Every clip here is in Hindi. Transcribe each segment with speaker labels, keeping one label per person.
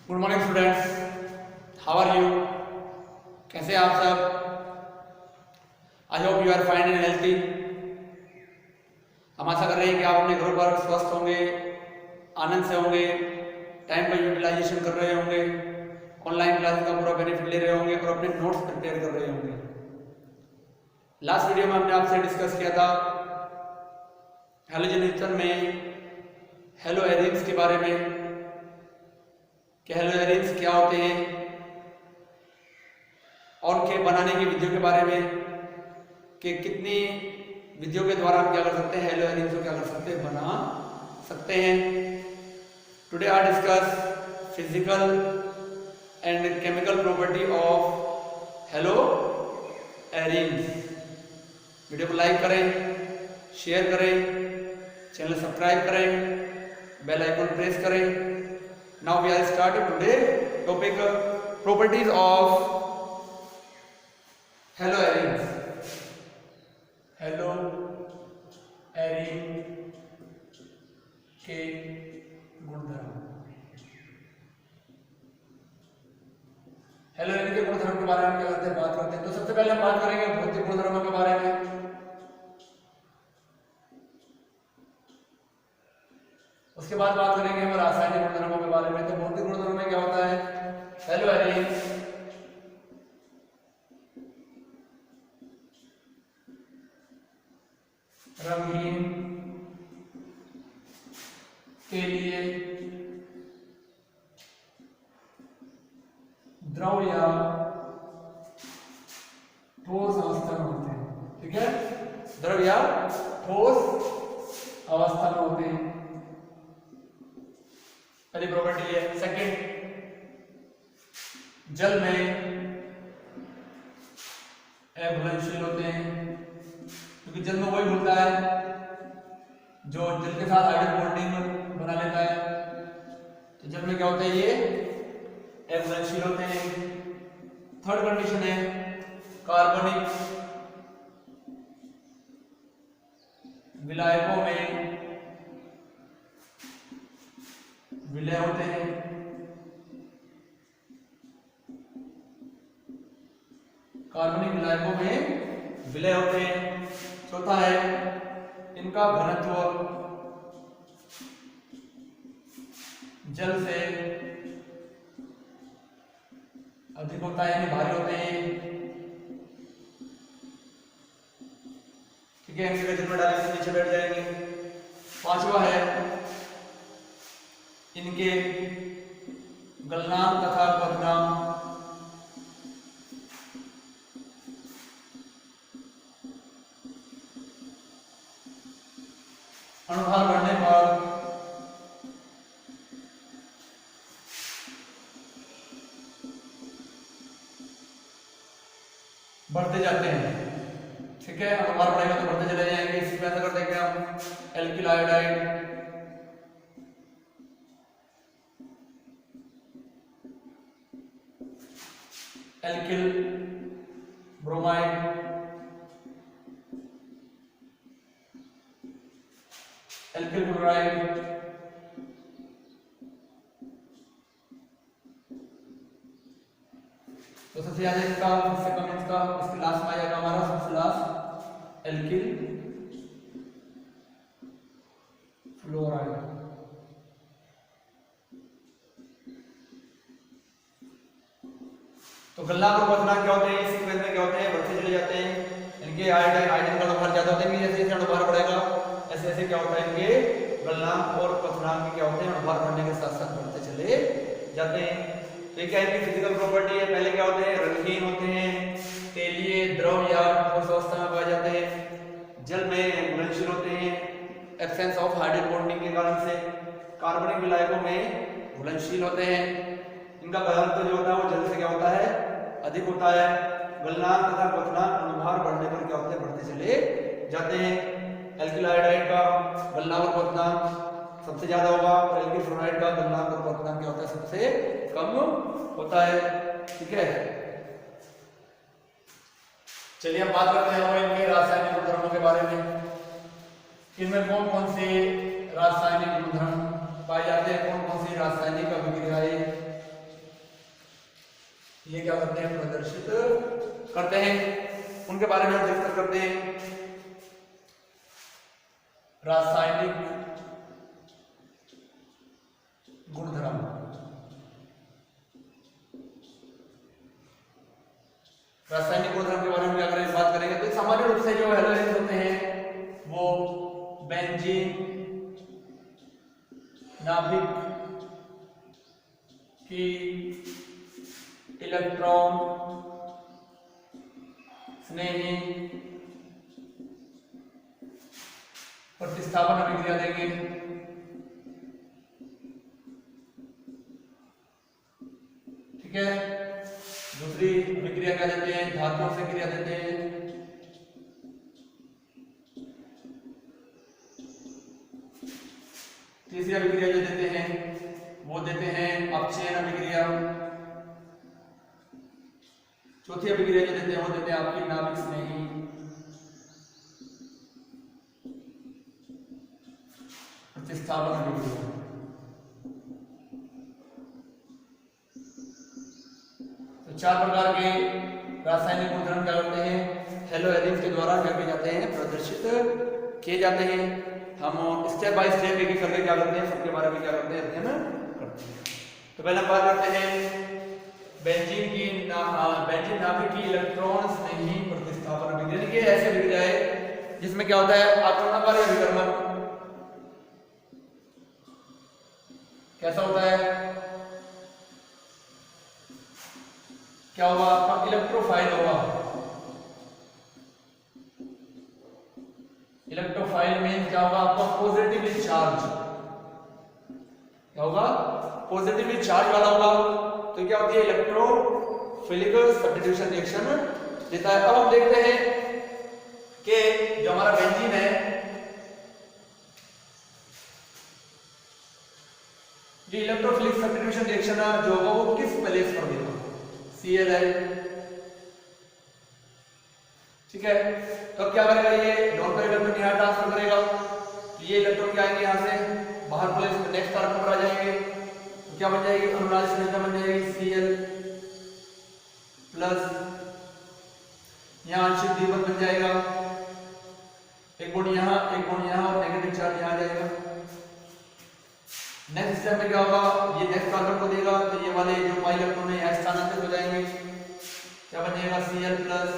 Speaker 1: Good morning students, how are you? कैसे हैं आप सब? I hope you are fine and healthy. हम आशा कर रहे हैं कि आप अपने घर पर स्वस्थ होंगे, आनंद से होंगे, टाइम का यूटिलाइजेशन कर रहे होंगे, ऑनलाइन क्लास का पूरा बेनिफिट ले रहे होंगे और अपने नोट्स प्रिपेयर कर रहे होंगे। लास्ट वीडियो में हमने आपसे डिस्कस किया था हेलोजन में हेलो एरिन्स के बारे में कि हेलो एरिन्स क्या होते हैं और उनके बनाने की विधियों के बारे में कि कितनी विधियों के द्वारा हम क्या कर सकते हैं, हेलो एरिन्स को क्या कर सकते हैं, बना सकते हैं। Today I discuss physical and chemical property of hello arenes. Video को लाइक करें, शेयर करें, चैनल सब्सक्राइब करें, बेल आइकन प्रेस करें। Now we are starting today topic properties of haloarenes. Haloarene के गुणधर्म। हेलोएरीन के गुणधर्म के बारे में क्या करते हैं, बात करते हैं। तो सबसे पहले हम बात करेंगे भौतिक गुणधर्मों के बारे में। उसके बाद बात करेंगे हम रासायनिक गुणधर्मों के बारे में। तो भौतिक गुणधर्म में क्या होता है, हेलोएरीन रंगहीन के लिए द्रव या ठोस अवस्था में होते हैं। ठीक है, द्रव या ठोस अवस्था में होते हैं, पहली प्रॉपर्टी है। सेकंड, जल में अघुलनशील होते हैं, क्योंकि जल में वही घुलता है जो जल के साथ हाइड्रोजन बॉन्डिंग बना लेता है। तो जल में क्या होता है, ये अघुलनशील होते हैं। थर्ड कंडीशन है कार्बनिक विलायकों में विलय होते हैं। कार्बनिक विलायकों में विलय होते हैं। चौथा है इनका घनत्व जल से अधिक होता है, यानी भारी होते हैं। ठीक है, इनके जल में डालने से नीचे बैठ जाएंगे। पांचवा है इनके गलनांक तथा क्वथनांक अणुभार बढ़ने पर बढ़ते जाते हैं। ठीक है, अणुभार बढ़ेगा तो बढ़ते चले जाएंगे। इसी में ऐसा कर देंगे हम alkyl iodide, alkyl bromide, alkyl chloride, तो सबसे ज्यादा इसका, सबसे कम इसका, इसके लास्ट में आ जाएगा हमारा सबसे लास्ट एल्किल फ्लोराइड। तो गलनांक और क्वथनांक क्या होते हैं, इस सीक्वेंस में क्या होते हैं, बढ़ते चले जाते हैं। इनके आयोडीन का अणुभार ज्यादा होता है, जैसे जैसे अणुभार बढ़ेगा ऐसे ऐसे क्या होता है, इनके गलनांक और क्वथनांक क्या होते हैं, अणुभार बढ़ने के साथ साथ बढ़ते चले जाते हैं। तो ये क्या है, फिजिकल प्रॉपर्टी है। पहले क्या होते हैं, रंगहीन होते हैं, तेलीय द्रव या ठोस अवस्था में पाए जाते हैं। जल में घुलनशील होते हैं, एब्सेंस ऑफ हाइड्रोजन बॉन्डिंग के कारण से। कार्बनिक विलायकों में घुलनशील होते हैं। इनका घनत्व जो होता है वो जल से क्या होता है, अधिक होता है। गलनांक तथा क्वथनांक अणुभार बढ़ने पर क्या होते हैं, बढ़ते चले जाते हैं। एल्किल आयोडाइड का गलनांक और क्वथनांक सबसे ज्यादा होगा और एल्किल फ्लोराइड का गलनांक और क्वथनांक क्या होता है, सबसे कम होता है। ठीक है, चलिए हम बात करते हैं इनके रासायनिक गुणधर्मों के बारे में। इनमें कौन कौन से रासायनिक गुणधर्म पाए जाते हैं, कौन कौन सी रासायनिक अभिक्रियाएं ये क्या करते हैं, प्रदर्शित करते हैं। उनके बारे में हम डिस्कस करते हैं। रासायनिक गुणधर्म, रासायनिक गुणधर्म के बारे में क्या करेंगे, बात करेंगे। तो सामान्य रूप से जो हैलोजेंस होते हैं वो बेंजीन, नाभिक की इलेक्ट्रॉन स्नेही प्रतिस्थापन अभिक्रिया देंगे। ठीक है, दूसरी अभिक्रिया क्या देते हैं, धातुओं से क्रिया देते हैं। तीसरी अभिक्रिया जो देते हैं वो देते हैं अपचयन अभिक्रिया। चौथी अभिक्रिया जो देते हैं वो देते हैं आपकी नाभिक स्नेही प्रतिस्थापन अभिक्रिया। तो 4 प्रकार के रासायनिक गुणधर्म क्या करते हैं, हैलोजेंस के द्वारा क्या किए जाते हैं, प्रदर्शित किए जाते हैं। हम स्टेप बाय स्टेप एक एक करके क्या करते हैं, सबके बारे में क्या करते हैं, अध्ययन करते हैं। तो पहले हम बात करते हैं बेंजीन नाभिक की इलेक्ट्रॉन स्नेही प्रतिस्थापन अभिक्रिया। ये ऐसी अभिक्रिया है जिसमें क्या होता है, आक्रमण कार्य अभिकर्मक कैसा होता है, क्या होगा आपका, इलेक्ट्रोफाइल होगा। इलेक्ट्रोफाइल मीन क्या होगा आपका, पॉजिटिवली चार्ज, क्या होगा, पॉजिटिवली चार्ज वाला होगा। तो क्या होती है, इलेक्ट्रोफिलिक सब्स्टिट्यूशन रिएक्शन देता है। अब हम देखते हैं कि जो हमारा बेंजीन है, जो इलेक्ट्रोफिलिक सब्स्टिट्यूशन रिएक्शन जो होगा वो किस प्लेस पर देगा, Cl है। ठीक है, तो क्या करेगा, ये नॉन पेयर इलेक्ट्रॉन यहां ट्रांसफर करेगा। ये इलेक्ट्रॉन क्या आएंगे, यहां से बाहर प्लेस में नेक्स्ट कार्बन पर आ जाएंगे। तो क्या बन जाएगी, अनुनाद संरचना बन जाएगी Cl प्लस, यहां आंशिक द्विबंध बन जाएगा, एक बॉन्ड यहां एक बॉन्ड यहां और नेगेटिव चार्ज यहां आ जाएगा। नेक्स्ट स्टेप में क्या होगा, ये नेक्स्ट कार्बन को देगा, तो ये वाले जो पाई इलेक्ट्रॉन है यहां स्थानांतरित हो जाएंगे। क्या बन जाएगा, Cl plus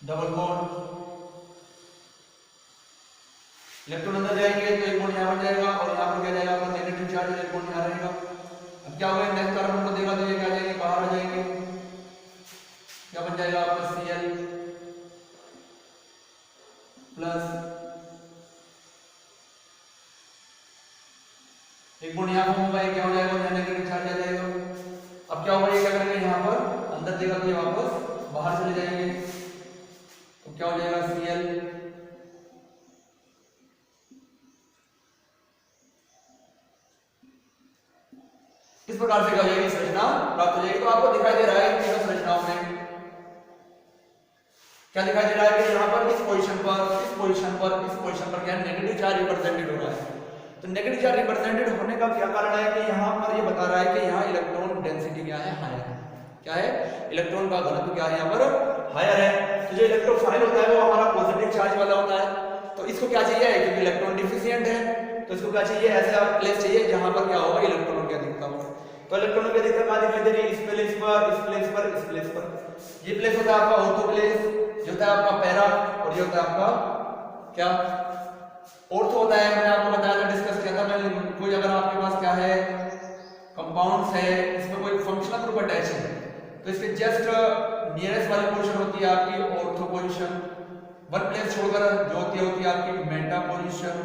Speaker 1: double bond, electron अंदर जाएंगे तो एक बॉन्ड यहां बन जाएगा और यहां पर क्या जाएगा, नेगेटिव चार्ज एक बॉन्ड यहां रहेगा। अब क्या होगा, नेक्स्ट कार्बन को देगा तो ये क्या जाएंगे, बाहर आ जाएंगे। क्या बन जाएगा आपका, Cl प्लस एक बॉन्ड यहां होगा, ये क्या हो जाएगा, यहां नेगेटिव चार्ज आ जाएगा। अब क्या होगा, ये क्या करेंगे, यहां पर अंदर देगा तो ये वापस बाहर चले जाएंगे। तो क्या हो जाएगा, Cl इस प्रकार से क्या हो जाएगी, संरचना प्राप्त हो जाएगी। तो आपको दिखाई दे रहा है इन तीनों संरचनाओं में क्या दिखाई दे रहा है कि यहाँ पर इस पोजीशन पर क्या नेगेटिव चार्ज रिप्रेजेंटेड हो रहा है। तो नेगेटिव चार्ज रिप्रेजेंटेड होने का क्या कारण है कि यहाँ पर ये बता रहा है कि यहाँ इलेक्ट्रॉन डेंसिटी क्या है, हायर है। क्या है, इलेक्ट्रॉन का घनत्व क्या है, यहाँ पर हायर है। तो जो इलेक्ट्रोफाइल होता है वो हमारा पॉजिटिव चार्ज वाला होता है। तो इसको क्या चाहिए, क्योंकि इलेक्ट्रॉन डिफिशिएंट है तो इसको क्या चाहिए, ऐसा प्लेस चाहिए जहां पर क्या होगा, इलेक्ट्रॉनों की अधिकता हो। तो इलेक्ट्रॉनों की अधिकता कहां दिखाई दे रही है, इस प्लेस पर, इस प्लेस पर, इस प्लेस पर। ये प्लेस होता है आपका ऑर्थो प्लेस, जो होता है आपका पैरा, और ये होता है आपका क्या, ऑर्थो होता है। मैंने आपको बताया था, डिस्कस किया था मैंने, कोई अगर आपके पास क्या है, कंपाउंड्स है, इसमें कोई फंक्शनल ग्रुप अटैच है तो इसके जस्ट नियरेस्ट वाली पोजीशन होती है आपकी ऑर्थो पोजीशन। वन प्लेस छोड़कर जो होती है आपकी मेटा पोजीशन,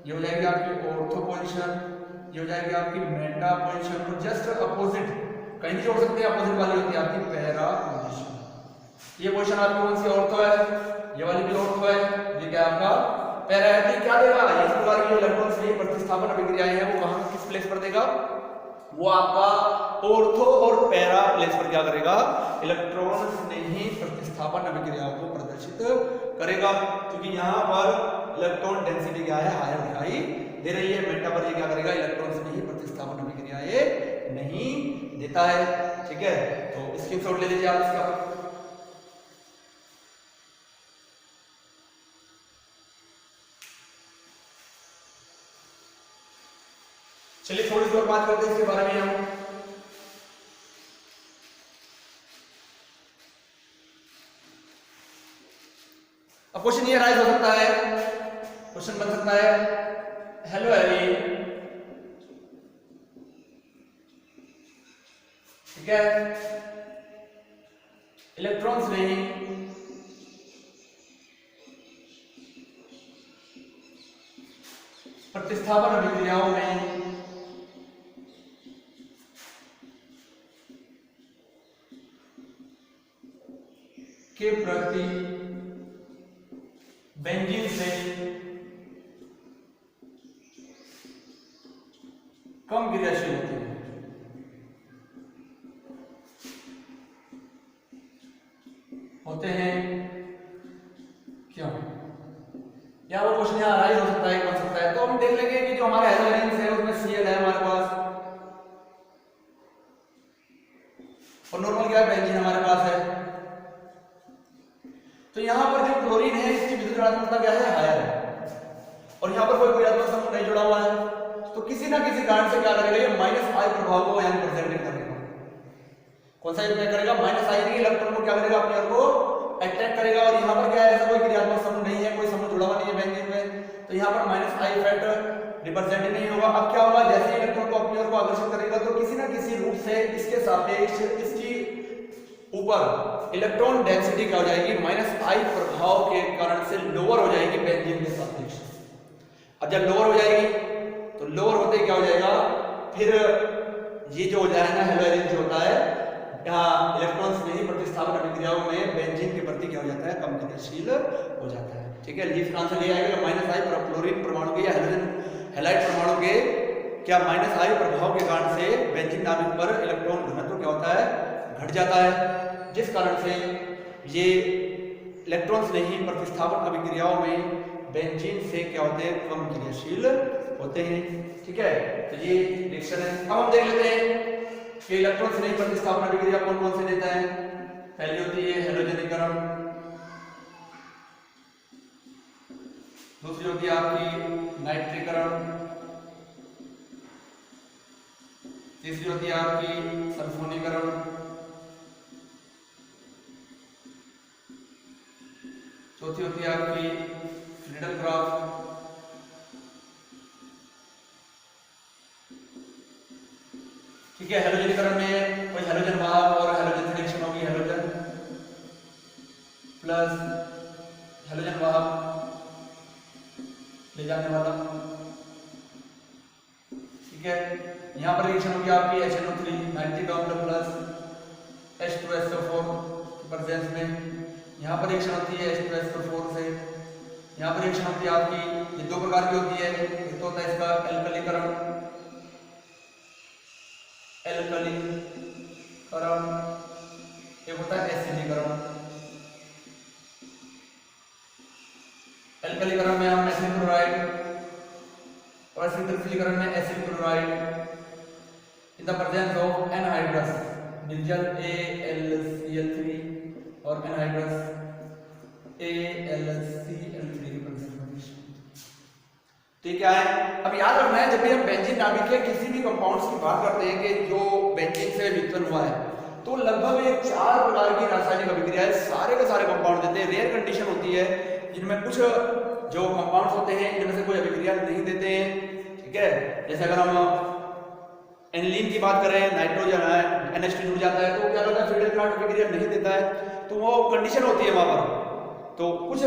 Speaker 1: ये हो जाएगी आपकी ऑर्थो पोजीशन, ये हो जाएगी आपकी मेटा पोजीशन। और जस्ट अपोजिट कहीं भी जोड़ सकते हैं, अपोजिट वाली होती है आपकी पैरा पोजीशन। ये पोजीशन आपकी कौन सी, ऑर्थो है, ये वाली भी ऑर्थो है, ये क्या आपका पैरा है। तो क्या देगा, इस प्रकार की जो इलेक्ट्रॉन से प्रतिस्थापन अभिक्रियाएं हैं वो कहां किस प्लेस पर देगा, वो आपका ऑर्थो और पैरा प्लेस पर क्या करेगा, इलेक्ट्रॉन स्नेही प्रतिस्थापन अभिक्रियाओं को प्रदर्शित करेगा। क्योंकि यहाँ पर इलेक्ट्रॉन डेंसिटी क्या है, हायर दिखाई दे रही है। मेटा पर ये क्या करेगा, इलेक्ट्रॉन स्नेही प्रतिस्थापन अभिक्रियाएं नहीं देता है। ठीक है, तो स्क्रीनशॉट ले लीजिए आप इसका। चलिए थोड़ी सी और बात करते हैं इसके बारे में हम। अब क्वेश्चन ये राइज हो सकता है, क्वेश्चन बन सकता है हेलो एरी, ठीक है, इलेक्ट्रॉन्स नहीं प्रतिस्थापन अभिक्रियाओं में के प्रति बेंजीन से कम क्रियाशील होते हैं। क्यों? या वो क्वेश्चन यहाँ राइज हो सकता है, बन सकता है। तो हम देख लेंगे कि जो हमारे हेलोजेंस है उसमें Cl है हमारे पास, और नॉर्मल क्या है, बेंजीन हमारे पास है। तो यहाँ पर जो क्लोरीन है इसकी विद्युत ऋणात्मकता क्या है, हायर है, और यहाँ पर कोई ऋणात्मक समूह नहीं जुड़ा हुआ है। तो किसी ना किसी कारण से क्या करेगा, ये -I प्रभाव को यहाँ प्रेजेंट करेगा। कौन सा क्या करेगा, -I इलेक्ट्रॉन को क्या करेगा, अपने आप को अट्रैक्ट करेगा। और यहाँ पर क्या है, ऐसा कोई क्रियात्मक समूह नहीं है, कोई समूह जुड़ा हुआ नहीं है बेंजीन में, तो यहाँ पर -I इफेक्ट रिप्रेजेंट नहीं होगा। अब क्या होगा, जैसे इलेक्ट्रॉन को अपनी ओर को आकर्षित करेगा तो किसी ना किसी रूप से इसके सापेक्ष इसकी ऊपर इलेक्ट्रॉन डेंसिटी क्या हो जाएगी, -I प्रभाव के कारण से लोअर हो जाएगी बेंजीन के सापेक्ष। अब जब लोअर हो जाएगी तो लोअर होते क्या हो जाएगा, फिर ये जो हो जाएगा ना हेलोजेन जो होता है, यहाँ इलेक्ट्रॉन्स में ही प्रतिस्थापन अभिक्रियाओं में बेंजीन के प्रति क्या हो जाता है, कम क्रियाशील हो जाता है। ठीक है, लीफ आंसर ये आएगा -I क्लोरीन परमाणु के या हैलाइड परमाणु के क्या -I प्रभाव के कारण से बेंजीन नाभिक पर इलेक्ट्रॉन घनत्व क्या होता है, घट जाता है, जिस कारण से ये इलेक्ट्रॉन्स नहीं प्रतिस्थापन अभिक्रियाओं में बेंजीन से क्या होते हैं, कम क्रियाशील होते हैं। ठीक है, तो ये रिएक्शन है। अब हम देख लेते हैं कि इलेक्ट्रॉन्स नहीं प्रतिस्थापन अभिक्रिया कौन कौन से देता है। पहली होती है हेलोजनीकरण, दूसरी होती है आपकी नाइट्रीकरण, तीसरी होती है आपकी सल्फोनीकरण, चौथी होती है आपकी फ्रीडलक्राफ्ट, ठीक है। हेलोजनीकरण में कोई हेलोजन वाहक और हेलोजन से रिएक्शन होगी, हेलोजन प्लस हेलोजन वाहक ले जाने वाला, ठीक है। यहाँ पर रिएक्शन होगी आपकी HNO3 नाइट्रिक अम्ल प्लस H2SO4 की प्रेजेंस में। यहाँ पर रिएक्शन होती है H2SO4 से। यहाँ पर रिएक्शन होती है आपकी, ये दो प्रकार की होती है, एक तो होता है इसका एल्कलीकरण, एक होता है एसिडीकरण। एल्कलीकरण में हम एसिड क्लोराइड और एसिडीकरण में acid chloride in the presence of anhydrous निर्जल AlCl3 और एनहाइड्रस AlCl3 की प्रेजेंस में। तो क्या है, अब याद रखना है जब भी हम बेंजीन नाभिक के किसी भी कंपाउंड्स की बात करते हैं कि जो बेंजीन से व्युत्पन्न हुआ है, तो लगभग ये 4 प्रकार की रासायनिक अभिक्रियाएं सारे के सारे कंपाउंड देते हैं। रेयर कंडीशन होती है जिनमें कुछ जो कंपाउंड्स होते हैं इनमें से कोई अभिक्रिया नहीं देते हैं, ठीक है। जैसे अगर हम एनिलीन की बात करें, नाइट्रोजन है NH2 जुड़ जाता है तो क्या होता है, फ्रीडलक्राफ्ट अभिक्रिया नहीं देता है, तो वो कंडीशन होती है वहां पर, तो कुछ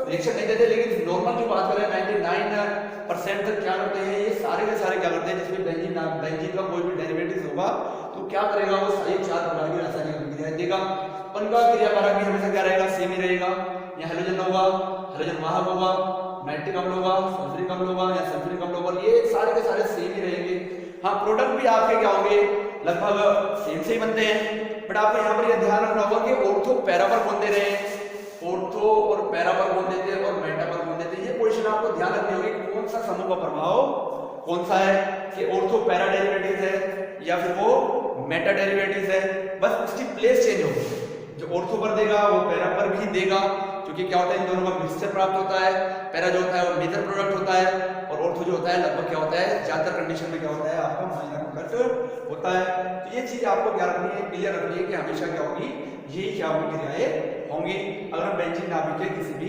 Speaker 1: रिएक्शन नहीं देते। लेकिन नॉर्मल जो बात करें 99% तक क्या करते हैं, ये सारे के सारे क्या करते हैं, जिसमें बेंजीन का कोई भी डेरिवेटिव होगा तो क्या करेगा, वो सारी 4 प्रकार की रासायनिक अभिक्रियाएं देगा। उनका क्रियाकारक भी हमेशा क्या रहेगा, सेम ही रहेगा। या हेलोजन होगा, हेलोजन वाहक होगा, नाइट्रिक अम्ल होगा, सल्फ्यूरिक अम्ल होगा या सल्फ्यूरिक अम्ल होगा, ये सारे के सारे सेम ही रहेंगे। हाँ, प्रोडक्ट भी आपके क्या होंगे, लगभग सेम से ही बनते हैं, बट आपको यहाँ पर यह ध्यान रखना होगा कि ऑर्थो पैरा पर कौन दे रहे हैं, ऑर्थो और पैरा पर कौन देते हैं और मेटा पर कौन देते हैं। ये पोजीशन आपको ध्यान रखनी होगी कि कौन सा समूह का प्रभाव कौन सा है, कि ऑर्थो पैरा डेरिवेटिव है या फिर वो मेटा डेरिवेटिव्स है, बस उसकी प्लेस चेंज होगी। जो ऑर्थो पर देगा वो पैरा पर भी देगा, क्योंकि क्या होता है इन दोनों का मिक्सचर प्राप्त होता है। पैरा जो होता है वो मेजर प्रोडक्ट होता है, और ऑर्थो जो होता है लगभग क्या होता है ज्यादातर कंडीशन में क्या होता है आपका माइनर प्रोडक्ट होता है। तो ये चीज आपको क्या रखनी है, क्लियर रखनी है कि हमेशा क्या होगी, यही क्या होगी क्रियाएं होंगी। अगर हम बेंजीन नाभिक के किसी भी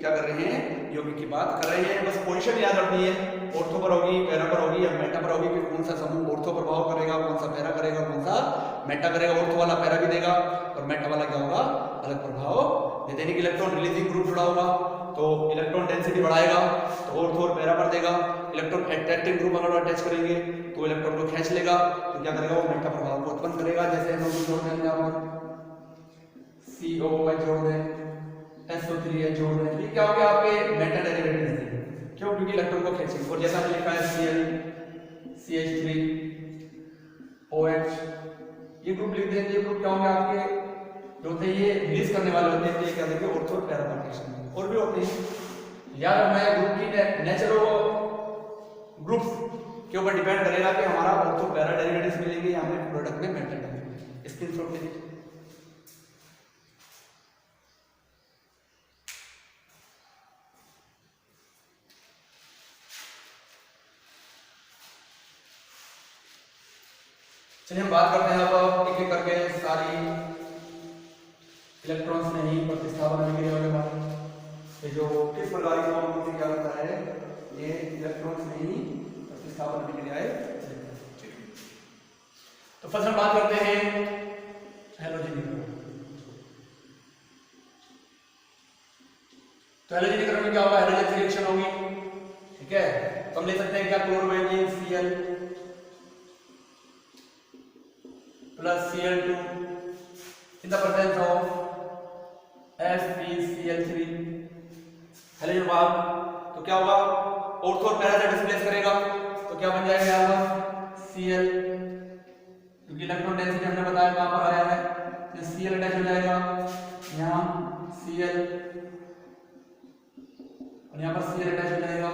Speaker 1: क्या कर रहे हैं यौगिक की बात कर रहे हैं, बस पोजीशन याद रखनी है, ऑर्थो पर होगी, पैरा पर होगी या मेटा पर होगी, फिर कौन सा समूह ऑर्थो प्रभाव करेगा, कौन सा पैरा करेगा, कौन सा मेटा करेगा। ऑर्थो वाला पैरा भी देगा और मेटा वाला क्या होगा अलग प्रभाव दे देने। इलेक्ट्रॉन रिलीजिंग ग्रुप जुड़ा होगा तो इलेक्ट्रॉन डेंसिटी बढ़ाएगा, तो ऑर्थो और पैरा पर देगा। इलेक्ट्रॉन अट्रैक्टिंग ग्रुप अगर अटैच करेंगे तो इलेक्ट्रॉन को खींच लेगा, तो क्या करेगा वो मेटा प्रभाव को उत्पन्न करेगा। जैसे हम जोड़ देंगे यहाँ पर COOH जोड़ दें, SO3H जोड़ दें, ये क्या हो गया आपके मेटा डेरिवेटिव्स थे। क्यों? क्योंकि इलेक्ट्रॉन को खींचेंगे। और जैसा हमने लिखा है Cl CH3OH, ये ग्रुप लिख देंगे। ये ग्रुप क्या होंगे आपके जो होते हैं ये रिलीज करने वाले होते हैं, ये क्या देंगे ऑर्थो और पैरा पार्टीशन और भी होते हैं। याद रखना है ग्रुप की नेचर ग्रुप के ऊपर डिपेंड करेगा कि हमारा ऑर्थो पैरा डेरिवेटिव्स मिलेंगे या हमें प्रोडक्ट में मेटा डेरिवेटिव। स्क्रीनशॉट ले लीजिए। चलिए हम बात करते हैं अब एक एक करके सारी इलेक्ट्रॉन्स में ही प्रतिस्थापन क्रिया के बारे में। ये जो किस प्रकार की फॉर्म में क्या होता है, ये इलेक्ट्रॉन्स में ही प्रतिस्थापन क्रियाएं। तो फर्स्ट हम बात करते हैं हैलोजनीकरण। तो हैलोजनीकरण में क्या होगा, हाइड्रोजन की रिएक्शन होगी, ठीक है। तो हम ले सकते हैं क्या, chlorobenzene Cl plus Cl2 in the presence of FeCl3 halogen भाग। तो क्या होगा, ऑर्थो और पैरा से डिस्प्लेस करेगा, तो क्या बन जाएगा यहाँ पर Cl, क्योंकि इलेक्ट्रॉन डेंसिटी हमने बताया कहाँ पर आया है, तो Cl अटैच हो जाएगा यहाँ Cl और यहाँ पर Cl अटैच हो जाएगा,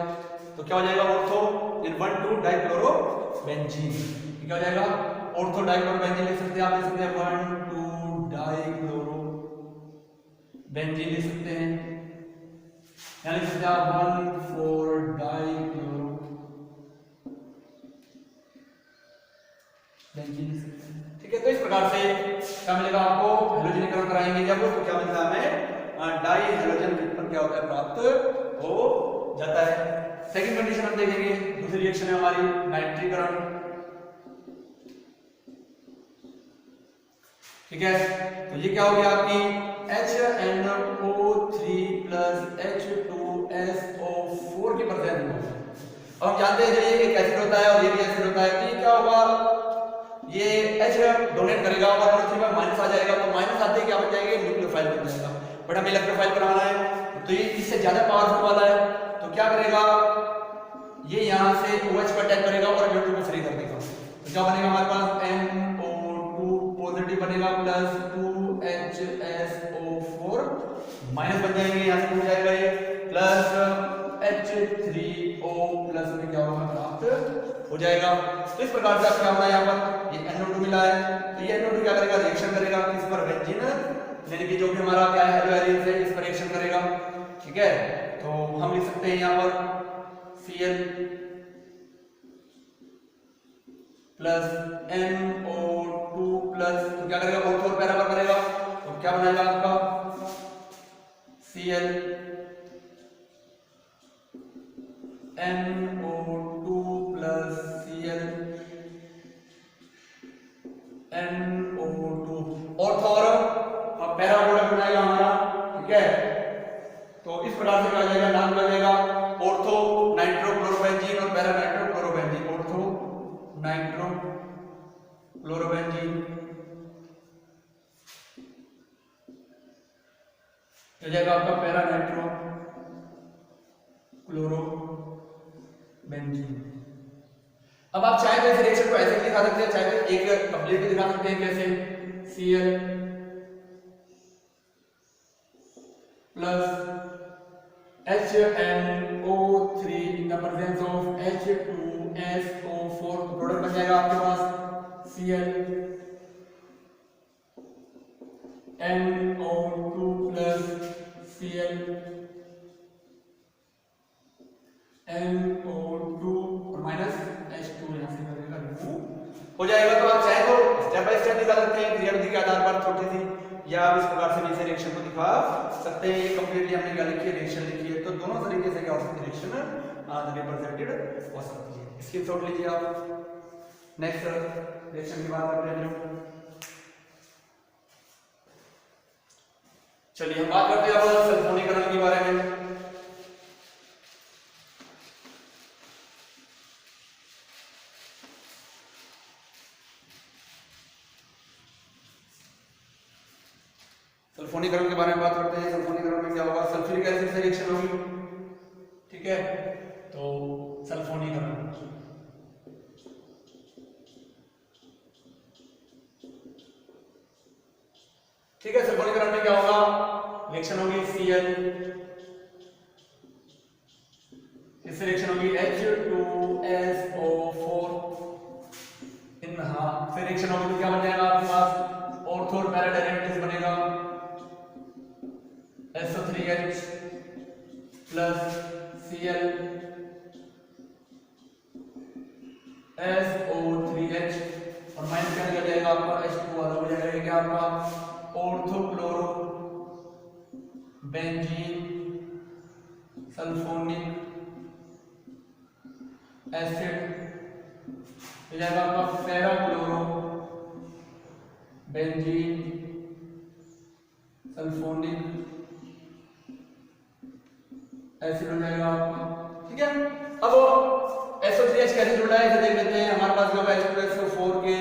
Speaker 1: तो क्या हो जाएगा ऑर्थो इन 1,2 डाइक्लोरोबेंजीन। क्या हो जाएगा ऑर्थो डाइक्लोरोबेंजीन लिख सकते हैं आप, लिख सकते हैं 1,2 डाइक्लोरोबेंजीन लिख सकते हैं, यहाँ लिख सकते हैं आप 1,4 डाइक्लोरोबेंजीन लिख सकते हैं, ठीक है। तो इस प्रकार से क्या मिलेगा आपको, हैलोजनीकरण कराएंगे जब तो क्या मिलता है हमें डाई हैलोजन ट्रिपल क्या होता है प्राप्त हो जाता है। सेकंड कंडीशन हम देखेंगे, दूसरी रिएक्शन है हमारी नाइट्रीकरण, ठीक है। तो ये क्या हो गया आपकी HNO3 plus H2SO4 की प्रेजेंस में। अब हम जानते हैं जो ये एक एसिड होता है और ये भी एसिड होता है, तो क्या होगा, ये H डोनेट करेगा और NO3 में माइनस आ जाएगा, तो माइनस आते ही क्या बन जाएंगे, न्यूक्लियोफाइल बन जाएगा। बट हमें इलेक्ट्रोफाइल बनाना है, तो ये इससे ज्यादा पावरफुल वाला है, तो क्या करेगा, ये यहाँ से OH को अटैक करेगा और NO2 को फ्री कर देगा। तो क्या बनेगा हमारे पास NO2 पॉजिटिव बनेगा प्लस 2HSO4 माइनस बन जाएंगे, यहाँ से हो जाएगा ये प्लस H3O प्लस में क्या होगा प्राप्त हो जाएगा। तो इस प्रकार से आप क्या होगा यहाँ पर ये NO2 मिला है, तो ये NO2 क्या करेगा, रिएक्शन करेगा किस पर, बेंजीन, यानी कि जो भी हमारा क्या है हेलो एरिन है इस पर रिएक्शन करेगा, ठीक है। तो हम लिख सकते हैं यहाँ पर Cl प्लस NO2 प्लस, तो क्या करेगा ऑर्थो और पैरा पर करेगा, तो क्या बनेगा आपका Cl NO2 plus Cl NO2 ortho और पैरा प्रोडक्ट बनाएगा हमारा, ठीक है। तो इस प्रकार से क्या हो जाएगा, नाम क्या हो जाएगा, ऑर्थो नाइट्रोक्लोरोबेंजीन और पैरा नाइट्रोक्लोरोबेंजीन, ऑर्थो नाइट्रोक्लोरोबेंजीन हो जाएगा आपका पैरा नाइट्रोक्लोरोबेंजीन। अब आप चाहे तो इस रिएक्शन को ऐसे भी दिखा सकते हैं, चाहे तो एक कंप्लीट भी दिखा सकते हैं, कैसे Cl plus HNO3 in the presence of H2SO4 product बन जाएगा आपके पास Cl NO2 plus Cl NO2 और माइनस H2 यहाँ से करेगा रिमूव हो जाएगा। तो आप चाहे तो स्टेप बाय स्टेप दिखा सकते हैं क्रियाविधि के आधार पर छोटी सी, या आप इस प्रकार से नीचे रिएक्शन को दिखा सकते हैं। ये कंप्लीटली हमने क्या लिखी है, रिएक्शन लिखी है। तो दोनों तरीके से क्या हो सकती है, रिएक्शन रिप्रेजेंटेड हो सकती है। स्क्रीनशॉट लीजिए आप। नेक्स्ट रिएक्शन की बात करते हैं। चलिए हम बात करते हैं अब सल्फोनीकरण के बारे में। सल्फोनीकरण के बारे में बात करते हैं। सल्फोनीकरण में क्या होगा, सल्फ्यूरिक एसिड से रिएक्शन होगी, ठीक है। तो सल्फोनीकरण, ठीक है। सल्फोनीकरण में क्या होगा, रिएक्शन होगी Cl, इससे रिएक्शन होगी H2SO4 इन, हाँ फिर रिएक्शन होगी तो क्या बन जाएगा आपके पास, ऑर्थो और पैरा डेरिवेटिव बनेगा SO3H प्लस Cl SO3H और माइनस क्या निकल जाएगा आपका H2 वाला हो जाएगा क्या आपका ऑर्थोक्लोरो बेंजीन सल्फोनिक एसिड हो जाएगा आपका पैराक्लोरो बेंजीन सल्फोनिक एसिड हो जाएगा आपका, ठीक है। अब SO3H कैसे जुड़ा है इसे देख लेते हैं। हमारे पास जो H2SO4 के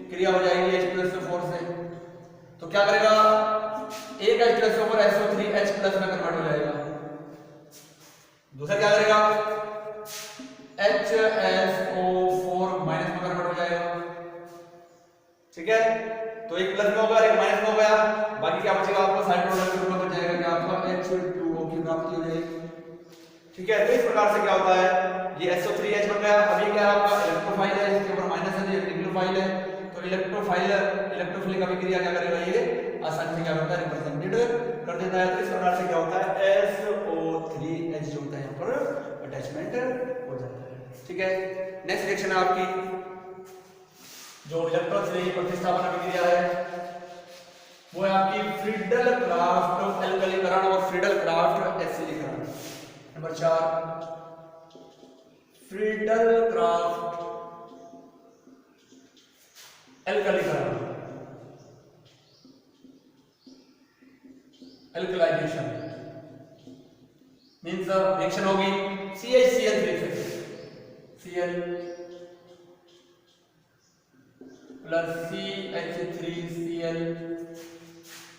Speaker 1: क्रिया हो जाएगी H2SO4 से, तो क्या करेगा, एक H2SO4 SO3H प्लस में कन्वर्ट हो जाएगा, दूसरा क्या करेगा HSO4 माइनस में कन्वर्ट हो जाएगा, ठीक है। तो एक प्लस में होगा एक माइनस में हो गया, बाकी क्या बचेगा आपको साइड प्रोडक्ट के रूप में बच जाएगा क्या आपका H2O की प्राप्ति हो जाएगी, ठीक है। तो इस प्रकार से क्या होता है, ये SO3H बन गया। अब ये क्या है आपका इलेक्ट्रोफाइल है, इसके ऊपर माइनस है, ये न्यूक्लियोफाइल है। तो इलेक्ट्रोफिलिक अभिक्रिया क्या करेगा, ये आसानी से क्या होता है, रिप्रेजेंटेड कर देता है। तो इस प्रकार से क्या होता है, SO3H जो होता है यहाँ पर अटैचमेंट हो जाता है, ठीक है। नेक्स्ट रिएक्शन है आपकी जो इलेक्ट्रॉन से प्रतिस्थापन अभिक्रिया है, वो है आपकी फ्रीडल क्राफ्ट एल्कलीकरण और फ्रीडल क्राफ्ट एसिडीकरण। नंबर 4 फ्रीडल क्राफ्ट एल्कलीकरण, एल्कलाइजेशन मींस रिएक्शन होगी CHCl3 से Cl plus CH3Cl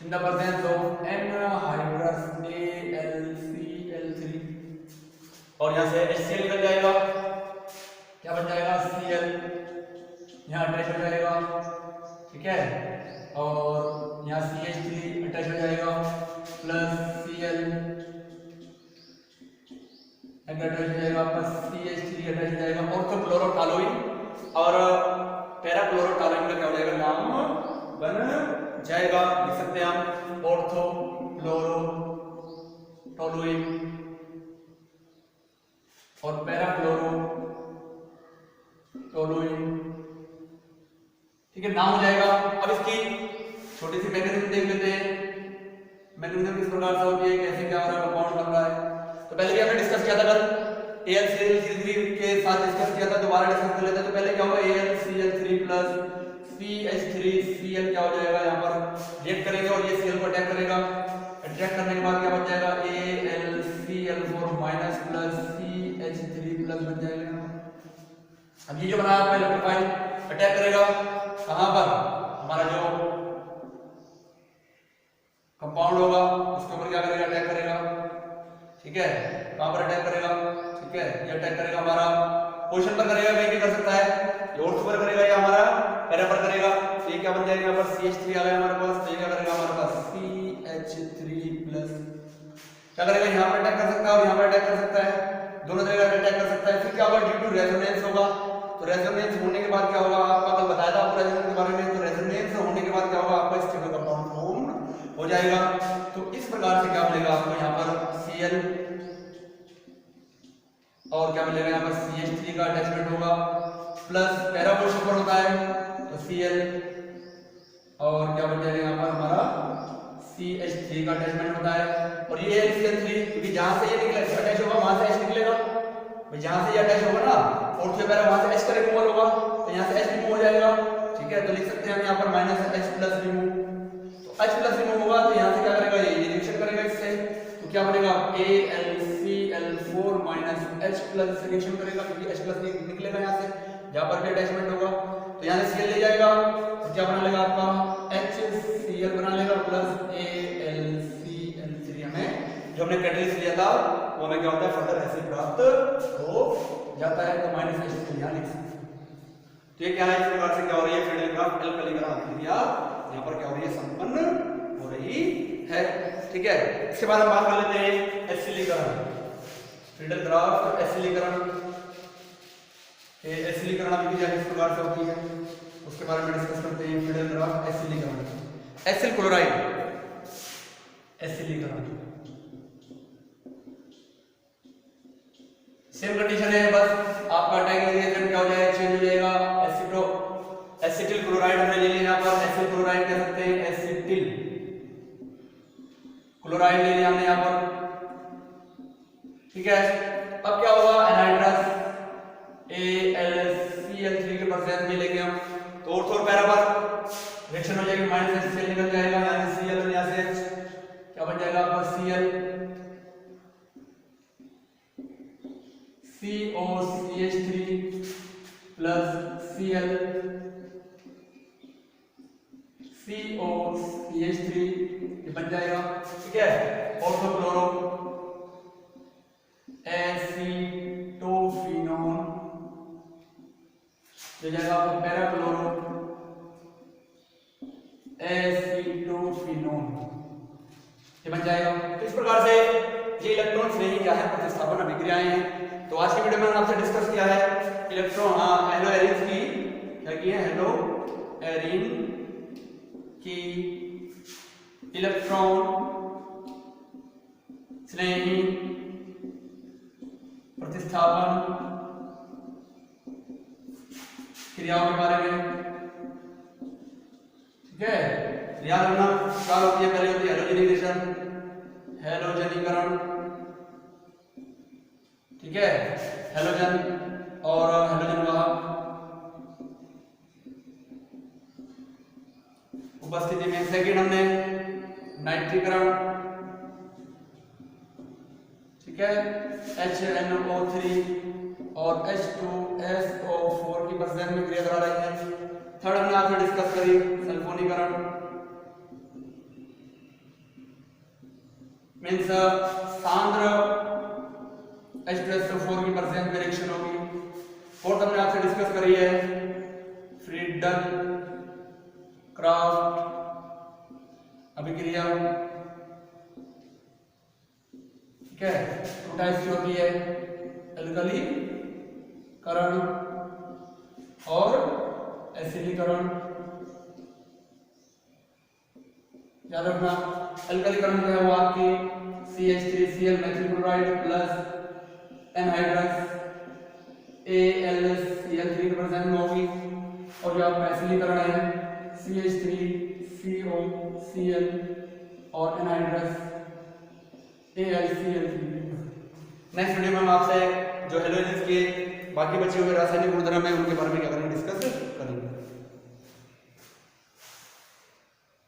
Speaker 1: in the presence of anhydrous AlCl3 और यहाँ से HCl निकल जाएगा, क्या बन जाएगा Cl यहाँ अटैच हो जाएगा, ठीक है। और यहाँ CH3 अटैच हो जाएगा प्लस Cl अटैच हो जाएगा प्लस CH3 अटैच हो जाएगा ऑर्थोक्लोरोटालोइन और पैराक्लोरोटालोइन का क्या हो जाएगा, नाम बन जाएगा। लिख सकते हैं हम ऑर्थोक्लोरोटोलुइन और पैराक्लोरोटोलुइन, ठीक है, नाम हो जाएगा। अब इसकी छोटी सी मैकेनिज्म देख लेते हैं। मैकेनिज्म किस प्रकार से होती है, कैसे क्या हो रहा है, कंपाउंड बन रहा है। तो पहले भी हमने डिस्कस किया था, कल AlCl3 के साथ डिस्कस किया था, दोबारा डिस्कस कर लेते हैं। तो पहले क्या होगा, AlCl3 प्लस CH3Cl क्या हो जाएगा, यहाँ पर रिएक्ट करेंगे और ये Cl को अटैक करेगा। अटैक करने के बाद क्या बन जाएगा, AlCl4 minus plus CH3 plus बन जाएगा। अब ये जो बनाया आपका इलेक्ट्रोफाइल अटैक करेगा कहां पर, हमारा जो कंपाउंड होगा उसके ऊपर क्या करेगा, अटैक करेगा, ठीक है। कहां पर अटैक करेगा, ठीक है, ये अटैक करेगा हमारा पोजीशन पर करेगा, कहीं भी कर सकता है, ये ऑर्थो पर करेगा या हमारा पैरा पर करेगा। तो ये क्या बन जाएगा, यहाँ पर CH3 आ गया हमारे पास, तो ये क्या करेगा हमारे पास CH3 प्लस क्या करेगा, यहाँ पर अटैक कर सकता है और यहाँ पर अटैक कर सकता है, दोनों जगह अटैक कर सकता है। फिर क्या होगा, ड्यू टू रेजोनेंस होगा। तो रेजोनेंस होने के बाद क्या होगा, आपका कल बताया था आपको रेजोनेंस के बारे में। तो रेजोनेंस होने के बाद क्या होगा, आपका स्टेबल कंपाउंड फॉर्म हो जाएगा। तो इस प्रकार से क्या मिलेगा आपको यहाँ पर Cl और क्या मिलेगा यहाँ पर CH3 का अटैचमेंट होगा, प्लस पैराबोल सुपर होता है तो Cl और क्या बन जाएगा यहाँ पर हमारा CH3 का अटैचमेंट होता है। और ये है Cl3, क्योंकि जहां से ये निकलेगा अटैच होगा वहां से H निकलेगा, भाई जहां से ये अटैच होगा ना फोर्थ पैरा वहां से H का रिमूवल होगा, तो यहाँ से H रिमूव हो जाएगा। ठीक है, तो लिख सकते हैं हम यहाँ पर -H प्लस रिमूव। तो H प्लस रिमूव होगा तो यहाँ से क्या करेगा, ये रिएक्शन करेगा इससे, तो क्या बनेगा AlCl4 H प्लस रिएक्शन करेगा, क्योंकि H प्लस निकलेगा यहाँ से जहां पर भी अटैचमेंट होगा। तो यहाँ से Cl ले जाएगा तो क्या बना लेगा आपका HCl बना लेगा प्लस AlCl3। हमें जो हमने कैटलिस्ट लिया था वो हमें क्या होता है फर्दर एसिड प्राप्त हो जाता है। तो -H यहाँ लिख सकते हैं। तो ये क्या है, इस प्रकार से क्या हो रही है फ्रीडल ग्राफ एल्कलीकरण अभिक्रिया यहाँ पर क्या हो रही है, संपन्न हो रही है। ठीक है, इसके बाद हम बात कर लेते हैं एसिलीकरण। फ्रीडल ग्राफ एसिलीकरण, एसिलीकरण अभिक्रिया किस प्रकार से होती है उसके बारे में डिस्कस करते हैं। फ्रीडल ग्राफ एसिलीकरण, एसिल क्लोराइड एसिलीकरण सेम कंडीशन है, बस आपका टैगिंग रिएक्शन क्या हो जाएगा, चेंज हो जाएगा। एसिटिल क्लोराइड हमने ले लिया यहाँ पर, एसिल क्लोराइड कह सकते हैं, एसिटिल क्लोराइड ले लिया हमने यहाँ पर। ठीक है, अब क्या होगा, एनहाइड्रस AlCl3 के परसेंट में लेंगे हम, तो और पैरा पर रिएक्शन हो जाएगी, -H से निकल जाएगा, यहाँ से Cl और यहाँ से H क्या बन जाएगा आपका Cl COCH3 plus Cl COCH3 ये बन जाएगा। ठीक है, ऑर्थोक्लोरो एसीटोफिनोन जो जाएगा आपको पैराक्लोरो एसीटोफिनोन ये बन जाएगा। तो इस प्रकार से ये इलेक्ट्रॉन श्रेणी क्या है, प्रतिस्थापन अभिक्रियाएं हैं। तो आज की वीडियो में मैंने आपसे डिस्कस किया है इलेक्ट्रॉन हेलो एरिन की क्या की है, हेलो एरिन की इलेक्ट्रॉन श्रेणी प्रतिस्थापन क्रियाओं के बारे में। ठीक है, याद रखना क्या होती है, पहले होती है हेलोजेनिकेशन, हेलोजनीकरण। ठीक है, हेलोजन और हेलोजन वाहक उपस्थिति में। सेकंड हमने नाइट्रीकरण। ठीक है, HNO3 और H2SO4 की प्रेजेंस में क्रिया करा रही है। थर्ड हमने आपसे डिस्कस करी सल्फोनीकरण, मींस सांद्र H2SO4 की प्रेजेंस में रिएक्शन होगी। फोर्थ हमने आपसे डिस्कस करी है फ्रीडल क्राफ्ट अभिक्रिया। ठीक है, टू टाइप्स की होती है, एल्कलीकरण और एसिडीकरण। याद रखना, एल्कलीकरण जो है वो आपकी CH3Cl Maithil chloride plus anhydrous AlCl3 के प्रेजेंस में होगी। और जो आपका एसिडीकरण है CH3COCl और एनहाइड्रस AlCl3। नेक्स्ट वीडियो में हम आपसे जो हेलोजेंस के बाकी बचे हुए रासायनिक गुणधर्म है उनके बारे में क्या करेंगे, डिस्कस